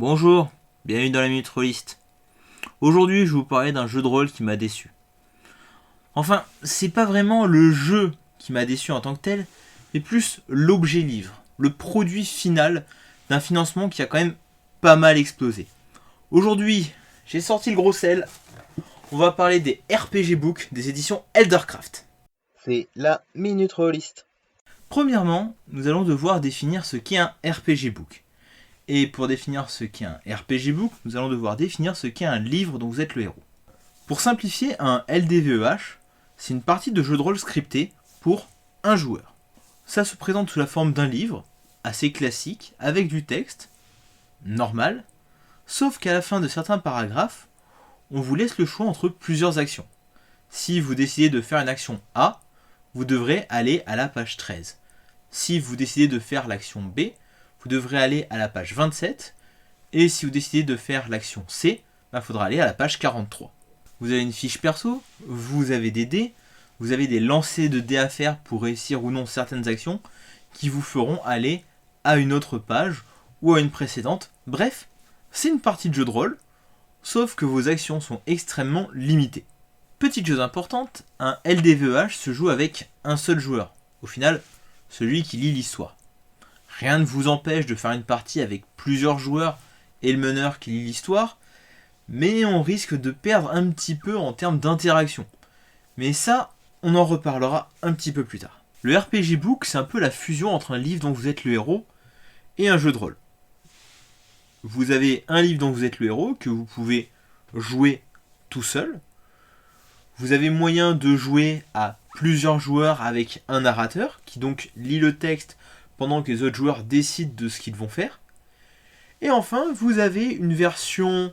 Bonjour, bienvenue dans la Minute Rolliste. Aujourd'hui, je vais vous parler d'un jeu de rôle qui m'a déçu. Enfin, c'est pas vraiment le jeu qui m'a déçu en tant que tel, mais plus l'objet livre, le produit final d'un financement qui a quand même pas mal explosé. Aujourd'hui, j'ai sorti le gros sel. On va parler des RPG Books des éditions Eldercraft. C'est la Minute Rolliste. Premièrement, nous allons devoir définir ce qu'est un RPG Book. Et pour définir ce qu'est un RPG Book, nous allons devoir définir ce qu'est un livre dont vous êtes le héros. Pour simplifier, un LDVEH, c'est une partie de jeu de rôle scripté pour un joueur. Ça se présente sous la forme d'un livre, assez classique, avec du texte, normal, sauf qu'à la fin de certains paragraphes, on vous laisse le choix entre plusieurs actions. Si vous décidez de faire une action A, vous devrez aller à la page 13. Si vous décidez de faire l'action B, vous devrez aller à la page 27. Et si vous décidez de faire l'action C, il faudra aller à la page 43. Vous avez une fiche perso, vous avez des dés, vous avez des lancers de dés à faire pour réussir ou non certaines actions qui vous feront aller à une autre page ou à une précédente. Bref, c'est une partie de jeu de rôle, sauf que vos actions sont extrêmement limitées. Petite chose importante, un LDVEH se joue avec un seul joueur. Au final, celui qui lit l'histoire. Rien ne vous empêche de faire une partie avec plusieurs joueurs et le meneur qui lit l'histoire, mais on risque de perdre un petit peu en termes d'interaction. Mais ça, on en reparlera un petit peu plus tard. Le RPG Book, c'est un peu la fusion entre un livre dont vous êtes le héros et un jeu de rôle. Vous avez un livre dont vous êtes le héros que vous pouvez jouer tout seul. Vous avez moyen de jouer à plusieurs joueurs avec un narrateur qui donc lit le texte pendant que les autres joueurs décident de ce qu'ils vont faire. Et enfin, vous avez une version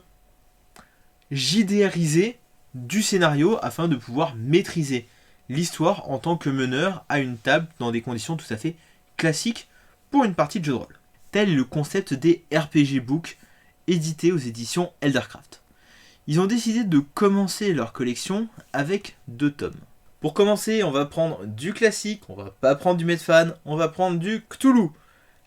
JDRisée du scénario afin de pouvoir maîtriser l'histoire en tant que meneur à une table dans des conditions tout à fait classiques pour une partie de jeu de rôle. Tel est le concept des RPG Books édités aux éditions Eldercraft. Ils ont décidé de commencer leur collection avec 2 tomes. Pour commencer, on va prendre du classique, on va pas prendre du Medfan, on va prendre du Cthulhu,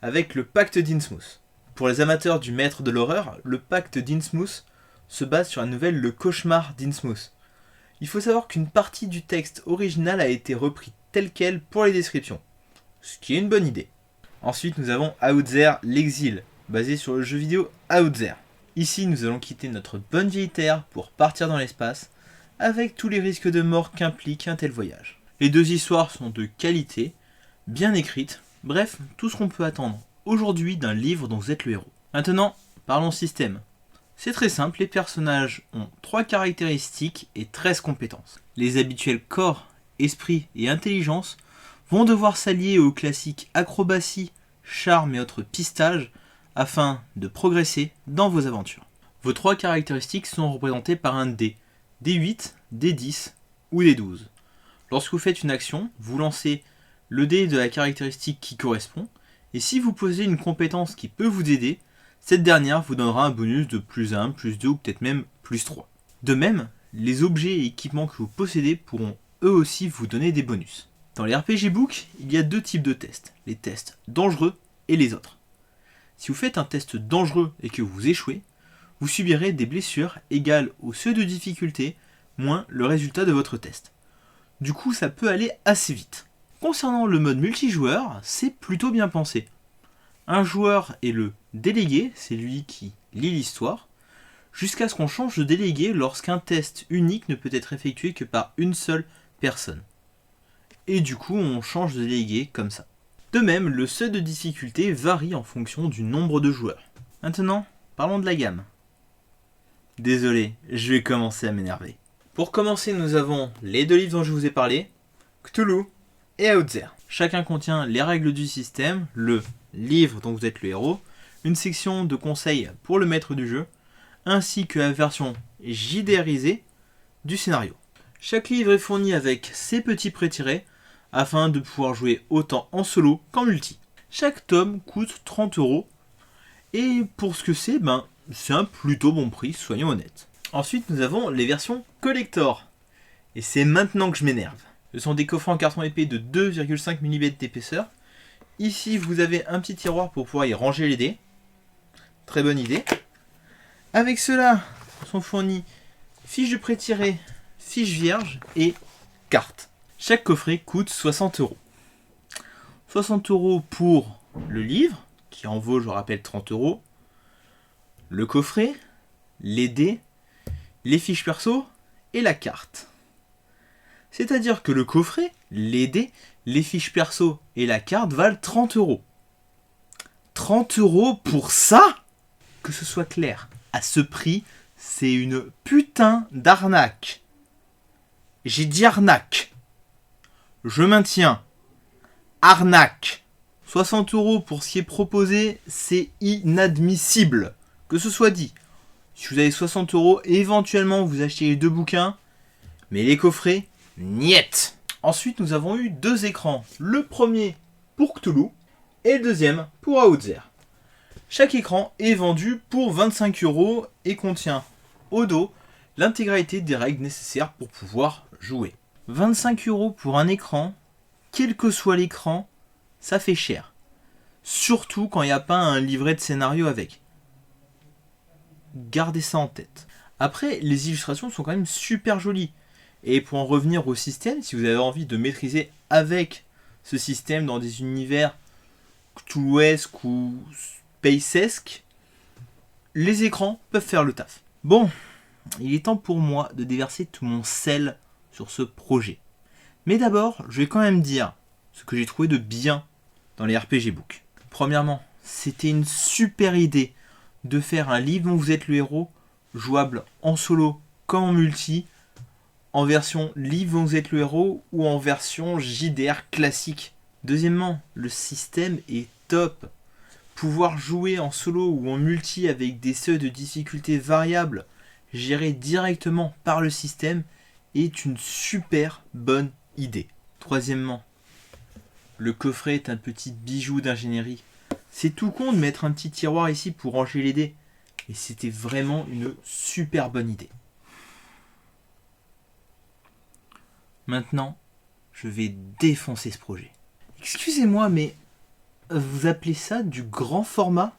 avec le Pacte d'Innsmouth. Pour les amateurs du maître de l'horreur, le Pacte d'Innsmouth se base sur la nouvelle Le Cauchemar d'Innsmouth. Il faut savoir qu'une partie du texte original a été repris tel quel pour les descriptions, ce qui est une bonne idée. Ensuite, nous avons Outzer l'Exil, basé sur le jeu vidéo Outzer. Ici, nous allons quitter notre bonne vieille Terre pour partir dans l'espace, avec tous les risques de mort qu'implique un tel voyage. Les 2 histoires sont de qualité, bien écrites, bref, tout ce qu'on peut attendre aujourd'hui d'un livre dont vous êtes le héros. Maintenant, parlons système. C'est très simple, les personnages ont 3 caractéristiques et 13 compétences. Les habituels corps, esprit et intelligence vont devoir s'allier aux classiques acrobatie, charme et autres pistages afin de progresser dans vos aventures. Vos 3 caractéristiques sont représentées par un dé, D8, D10 ou D12. Lorsque vous faites une action, vous lancez le dé de la caractéristique qui correspond, et si vous posez une compétence qui peut vous aider, cette dernière vous donnera un bonus de plus 1, plus 2 ou peut-être même plus 3. De même, les objets et équipements que vous possédez pourront eux aussi vous donner des bonus. Dans les RPG Books, il y a 2 types de tests, les tests dangereux et les autres. Si vous faites un test dangereux et que vous échouez, vous subirez des blessures égales au seuil de difficulté moins le résultat de votre test. Du coup, ça peut aller assez vite. Concernant le mode multijoueur, c'est plutôt bien pensé. Un joueur est le délégué, c'est lui qui lit l'histoire, jusqu'à ce qu'on change de délégué lorsqu'un test unique ne peut être effectué que par une seule personne. Et du coup, on change de délégué comme ça. De même, le seuil de difficulté varie en fonction du nombre de joueurs. Maintenant, parlons de la gamme. Désolé, je vais commencer à m'énerver. Pour commencer, nous avons les 2 livres dont je vous ai parlé, Cthulhu et Outzer. Chacun contient les règles du système, le livre dont vous êtes le héros, une section de conseils pour le maître du jeu, ainsi que la version JDRisée du scénario. Chaque livre est fourni avec ses petits pré-tirés, afin de pouvoir jouer autant en solo qu'en multi. Chaque tome coûte 30€, et pour ce que c'est, c'est un plutôt bon prix, soyons honnêtes. Ensuite, nous avons les versions collector. Et c'est maintenant que je m'énerve. Ce sont des coffrets en carton épais de 2,5 mm d'épaisseur. Ici, vous avez un petit tiroir pour pouvoir y ranger les dés. Très bonne idée. Avec cela, sont fournis fiche de prêt tiré, fiche vierge et carte. Chaque coffret coûte 60 €. 60 € pour le livre, qui en vaut, je rappelle, 30 €, le coffret, les dés, les fiches perso et la carte. C'est-à-dire que le coffret, les dés, les fiches perso et la carte valent 30 €. 30 € pour ça? Que ce soit clair, à ce prix, c'est une putain d'arnaque. J'ai dit arnaque. Je maintiens. Arnaque. 60 € pour ce qui est proposé, c'est inadmissible. Que ce soit dit. Si vous avez 60 €, éventuellement vous achetez les 2 bouquins, mais les coffrets, niet. Ensuite, nous avons eu 2 écrans. Le premier pour Cthulhu et le deuxième pour Outzer. Chaque écran est vendu pour 25 € et contient au dos l'intégralité des règles nécessaires pour pouvoir jouer. 25 € pour un écran, quel que soit l'écran, ça fait cher. Surtout quand il n'y a pas un livret de scénario avec. Gardez ça en tête. Après, les illustrations sont quand même super jolies. Et pour en revenir au système, si vous avez envie de maîtriser avec ce système dans des univers Cthulhuesques ou Spacesque, les écrans peuvent faire le taf. Bon, il est temps pour moi de déverser tout mon sel sur ce projet. Mais d'abord, je vais quand même dire ce que j'ai trouvé de bien dans les RPG Books. Premièrement, c'était une super idée de faire un livre dont vous êtes le héros, jouable en solo comme en multi, en version livre dont vous êtes le héros ou en version JDR classique. Deuxièmement, le système est top. Pouvoir jouer en solo ou en multi avec des seuils de difficulté variables gérés directement par le système est une super bonne idée. Troisièmement, le coffret est un petit bijou d'ingénierie. C'est tout con de mettre un petit tiroir ici pour ranger les dés. Et c'était vraiment une super bonne idée. Maintenant, je vais défoncer ce projet. Excusez-moi, mais vous appelez ça du grand format?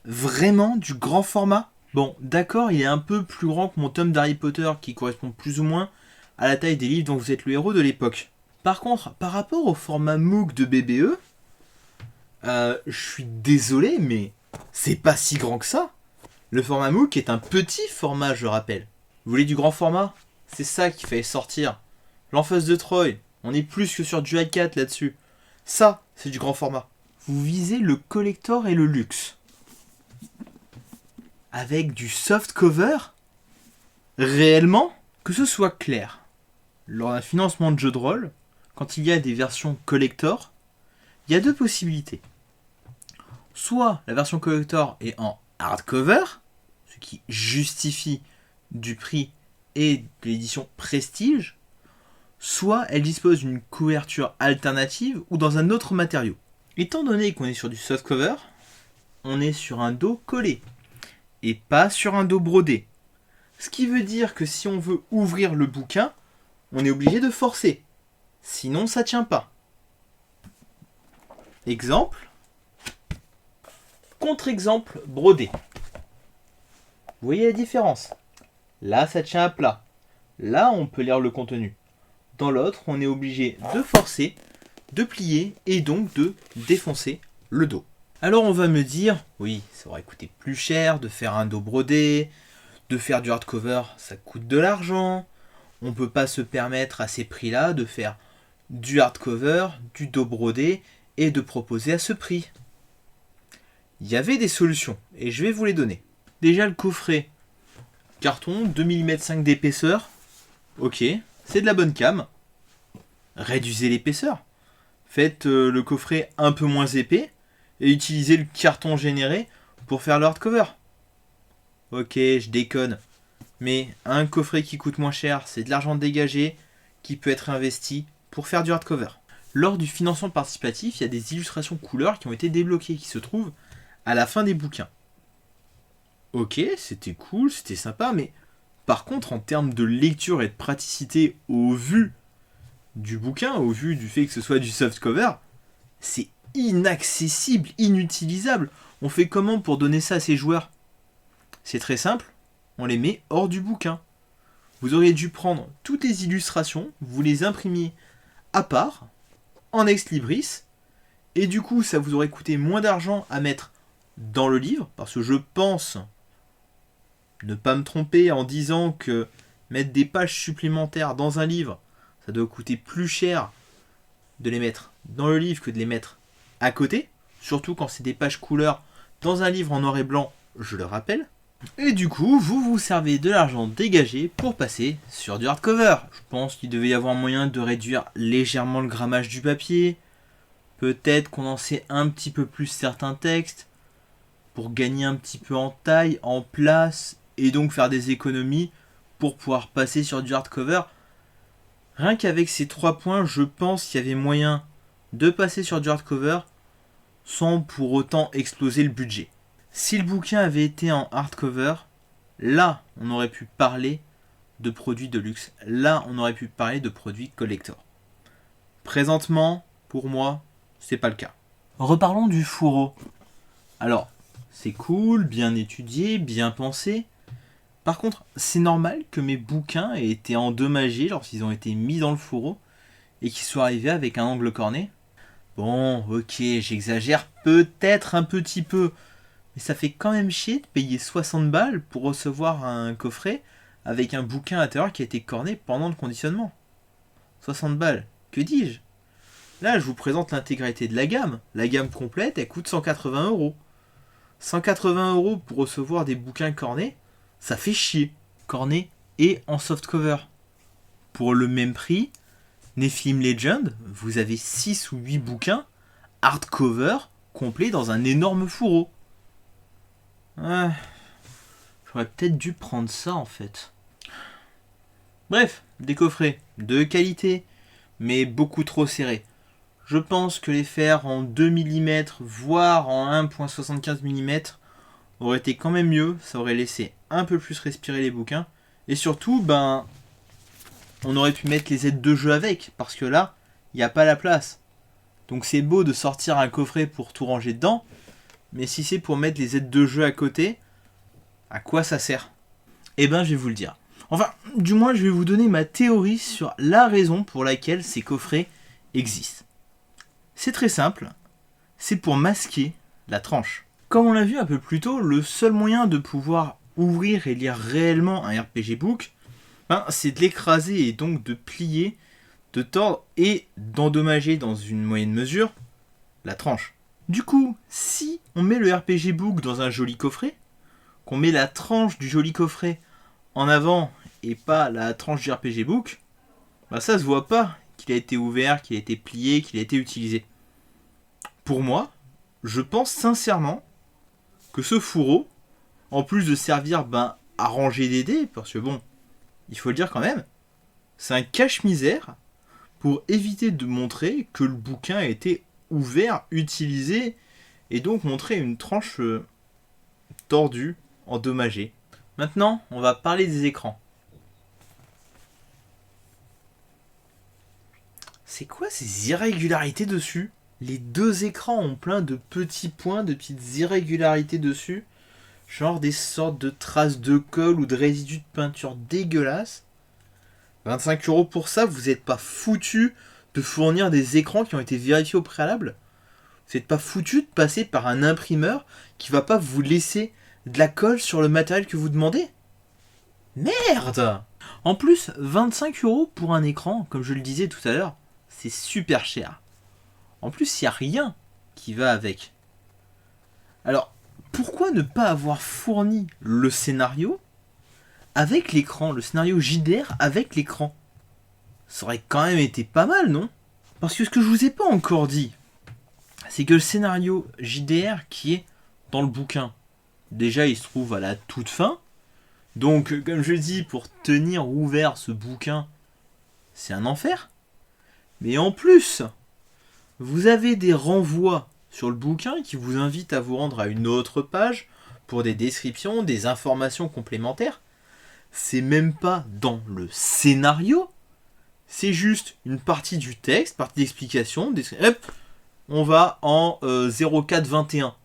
Vraiment du grand format? Bon, d'accord, il est un peu plus grand que mon tome d'Harry Potter qui correspond plus ou moins à la taille des livres dont vous êtes le héros de l'époque. Par contre, par rapport au format MOOC de BBE, je suis désolé, mais c'est pas si grand que ça. Le format MOOC est un petit format, je rappelle. Vous voulez du grand format? C'est ça qui fait sortir. L'Enfance de Troy, on est plus que sur du A4 là-dessus. Ça, c'est du grand format. Vous visez le collector et le luxe. Avec du soft cover? Réellement? Que ce soit clair. Lors d'un financement de jeu de rôle, quand il y a des versions collector, il y a 2 possibilités. Soit la version collector est en hardcover, ce qui justifie du prix et de l'édition prestige, soit elle dispose d'une couverture alternative ou dans un autre matériau. Étant donné qu'on est sur du softcover, on est sur un dos collé et pas sur un dos brodé. Ce qui veut dire que si on veut ouvrir le bouquin, on est obligé de forcer. Sinon, ça tient pas. Exemple. Contre-exemple brodé. Vous voyez la différence? Là, ça tient à plat. Là, on peut lire le contenu. Dans l'autre, on est obligé de forcer, de plier et donc de défoncer le dos. Alors on va me dire, oui, ça aurait coûté plus cher de faire un dos brodé, de faire du hardcover, ça coûte de l'argent. On ne peut pas se permettre à ces prix-là de faire du hardcover, du dos brodé et de proposer à ce prix. Il y avait des solutions et je vais vous les donner. Déjà le coffret, carton, 2 mm 5 d'épaisseur, ok, c'est de la bonne cam. Réduisez l'épaisseur. Faites le coffret un peu moins épais et utilisez le carton généré pour faire le hardcover. Ok, je déconne. Mais un coffret qui coûte moins cher, c'est de l'argent dégagé qui peut être investi pour faire du hardcover. Lors du financement participatif, il y a des illustrations couleurs qui ont été débloquées, qui se trouvent à la fin des bouquins. Ok, c'était cool, c'était sympa, mais par contre, en termes de lecture et de praticité au vu du bouquin, au vu du fait que ce soit du softcover, c'est inaccessible, inutilisable. On fait comment pour donner ça à ses joueurs? C'est très simple, on les met hors du bouquin. Vous auriez dû prendre toutes les illustrations, vous les imprimiez à part, en ex-libris, et du coup ça vous aurait coûté moins d'argent à mettre dans le livre, parce que je pense ne pas me tromper en disant que mettre des pages supplémentaires dans un livre, ça doit coûter plus cher de les mettre dans le livre que de les mettre à côté, surtout quand c'est des pages couleur dans un livre en noir et blanc, je le rappelle. Et du coup, vous vous servez de l'argent dégagé pour passer sur du hardcover. Je pense qu'il devait y avoir moyen de réduire légèrement le grammage du papier, peut-être condenser un petit peu plus certains textes, pour gagner un petit peu en taille, en place, et donc faire des économies pour pouvoir passer sur du hardcover. Rien qu'avec ces 3 points, je pense qu'il y avait moyen de passer sur du hardcover sans pour autant exploser le budget. Si le bouquin avait été en hardcover, là on aurait pu parler de produits de luxe. Là on aurait pu parler de produits collector. Présentement, pour moi, c'est pas le cas. Reparlons du fourreau. Alors, c'est cool, bien étudié, bien pensé. Par contre, c'est normal que mes bouquins aient été endommagés lorsqu'ils ont été mis dans le fourreau et qu'ils soient arrivés avec un angle corné. Bon, ok, j'exagère peut-être un petit peu, mais ça fait quand même chier de payer 60 balles pour recevoir un coffret avec un bouquin à l'intérieur qui a été corné pendant le conditionnement. 60 balles, que dis-je ? Là, je vous présente l'intégralité de la gamme. La gamme complète, elle coûte 180 €. 180 € pour recevoir des bouquins cornés, ça fait chier. Cornés et en softcover. Pour le même prix, Nephilim Legend, vous avez 6 ou 8 bouquins hardcover complets dans un énorme fourreau. J'aurais peut-être dû prendre ça en fait. Bref, des coffrets de qualité, mais beaucoup trop serrés. Je pense que les faire en 2 mm, voire en 1.75 mm, aurait été quand même mieux. Ça aurait laissé un peu plus respirer les bouquins. Et surtout, on aurait pu mettre les aides de jeu avec, parce que là, il n'y a pas la place. Donc c'est beau de sortir un coffret pour tout ranger dedans, mais si c'est pour mettre les aides de jeu à côté, à quoi ça sert ? Eh ben, je vais vous le dire. Enfin, du moins, je vais vous donner ma théorie sur la raison pour laquelle ces coffrets existent. C'est très simple, c'est pour masquer la tranche. Comme on l'a vu un peu plus tôt, le seul moyen de pouvoir ouvrir et lire réellement un RPG book, c'est de l'écraser et donc de plier, de tordre et d'endommager dans une moyenne mesure la tranche. Du coup, si on met le RPG book dans un joli coffret, qu'on met la tranche du joli coffret en avant et pas la tranche du RPG book, ça se voit pas qu'il a été ouvert, qu'il a été plié, qu'il a été utilisé. Pour moi, je pense sincèrement que ce fourreau, en plus de servir à ranger des dés, parce que il faut le dire quand même, c'est un cache-misère pour éviter de montrer que le bouquin a été ouvert, utilisé, et donc montrer une tranche tordue, endommagée. Maintenant, on va parler des écrans. C'est quoi ces irrégularités dessus ? Les 2 écrans ont plein de petits points, de petites irrégularités dessus. Genre des sortes de traces de colle ou de résidus de peinture dégueulasses. 25 € pour ça, vous n'êtes pas foutu de fournir des écrans qui ont été vérifiés au préalable ? Vous n'êtes pas foutu de passer par un imprimeur qui va pas vous laisser de la colle sur le matériel que vous demandez ? Merde ! En plus, 25 € pour un écran, comme je le disais tout à l'heure, c'est super cher. En plus, il n'y a rien qui va avec. Alors, pourquoi ne pas avoir fourni le scénario avec l'écran, le scénario JDR avec l'écran ? Ça aurait quand même été pas mal, non ? Parce que ce que je vous ai pas encore dit, c'est que le scénario JDR qui est dans le bouquin, déjà il se trouve à la toute fin. Donc, comme je dis, pour tenir ouvert ce bouquin, c'est un enfer. Mais en plus, vous avez des renvois sur le bouquin qui vous invitent à vous rendre à une autre page pour des descriptions, des informations complémentaires. C'est même pas dans le scénario, c'est juste une partie du texte, partie d'explication. Hop, on va en 0421.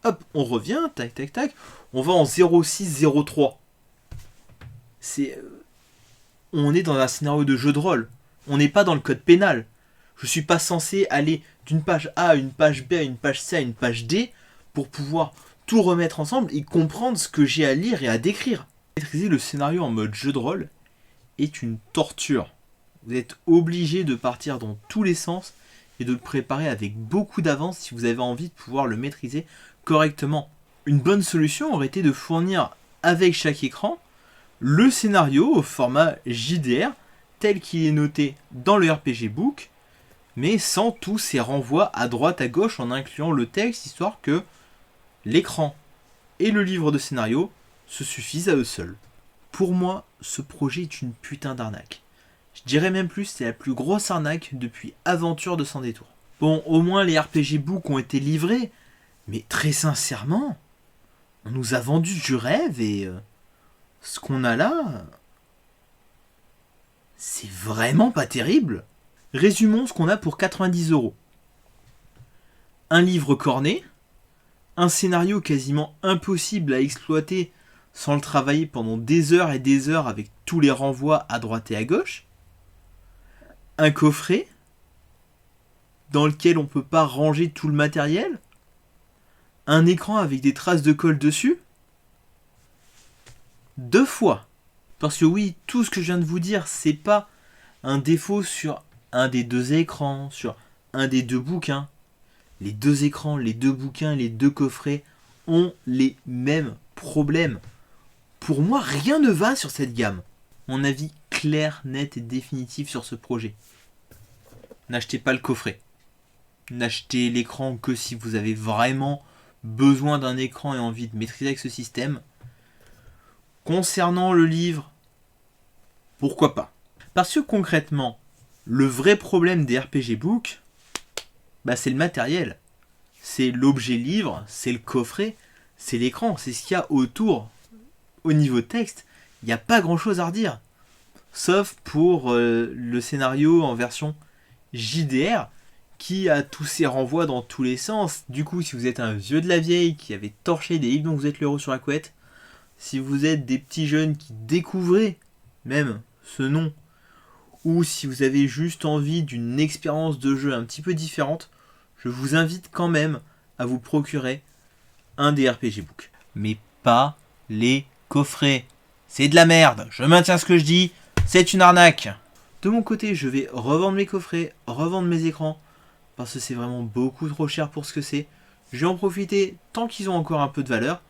Hop, on revient, tac, tac, tac. On va en 0603. On est dans un scénario de jeu de rôle. On n'est pas dans le code pénal. Je suis pas censé aller d'une page A à une page B à une page C à une page D pour pouvoir tout remettre ensemble et comprendre ce que j'ai à lire et à décrire. Maîtriser le scénario en mode jeu de rôle est une torture. Vous êtes obligé de partir dans tous les sens et de le préparer avec beaucoup d'avance si vous avez envie de pouvoir le maîtriser correctement. Une bonne solution aurait été de fournir avec chaque écran le scénario au format JDR tel qu'il est noté dans le RPG Book, mais sans tous ces renvois à droite à gauche en incluant le texte, histoire que l'écran et le livre de scénario se suffisent à eux seuls. Pour moi, ce projet est une putain d'arnaque. Je dirais même plus, c'est la plus grosse arnaque depuis Aventure de Sans Détour. Bon, au moins les RPG Book ont été livrés, mais très sincèrement, on nous a vendu du rêve et ce qu'on a là, c'est vraiment pas terrible. Résumons ce qu'on a pour 90€. Un livre corné, un scénario quasiment impossible à exploiter sans le travailler pendant des heures et des heures avec tous les renvois à droite et à gauche, un coffret dans lequel on peut pas ranger tout le matériel, un écran avec des traces de colle dessus, 2 fois. Parce que oui, tout ce que je viens de vous dire, c'est pas un défaut sur un des 2 écrans, sur un des 2 bouquins. Les 2 écrans, les 2 bouquins, les 2 coffrets ont les mêmes problèmes. Pour moi, rien ne va sur cette gamme. Mon avis clair, net et définitif sur ce projet. N'achetez pas le coffret. N'achetez l'écran que si vous avez vraiment besoin d'un écran et envie de maîtriser avec ce système. Concernant le livre, pourquoi pas? Parce que concrètement, le vrai problème des RPG Book, c'est le matériel. C'est l'objet livre, c'est le coffret, c'est l'écran, c'est ce qu'il y a autour. Au niveau texte, il n'y a pas grand chose à redire. Sauf pour le scénario en version JDR, qui a tous ses renvois dans tous les sens. Du coup, si vous êtes un vieux de la vieille qui avait torché des livres dont vous êtes le héros sur la couette, si vous êtes des petits jeunes qui découvrez même ce nom, ou si vous avez juste envie d'une expérience de jeu un petit peu différente, je vous invite quand même à vous procurer un des RPG Book. Mais pas les coffrets. C'est de la merde, je maintiens ce que je dis, c'est une arnaque. De mon côté, je vais revendre mes coffrets, revendre mes écrans, parce que c'est vraiment beaucoup trop cher pour ce que c'est. Je vais en profiter tant qu'ils ont encore un peu de valeur.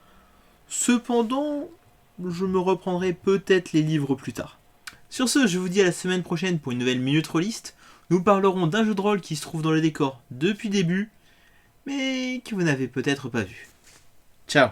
Cependant, je me reprendrai peut-être les livres plus tard. Sur ce, je vous dis à la semaine prochaine pour une nouvelle Minute Rollist. Nous parlerons d'un jeu de rôle qui se trouve dans le décor depuis le début, mais que vous n'avez peut-être pas vu. Ciao.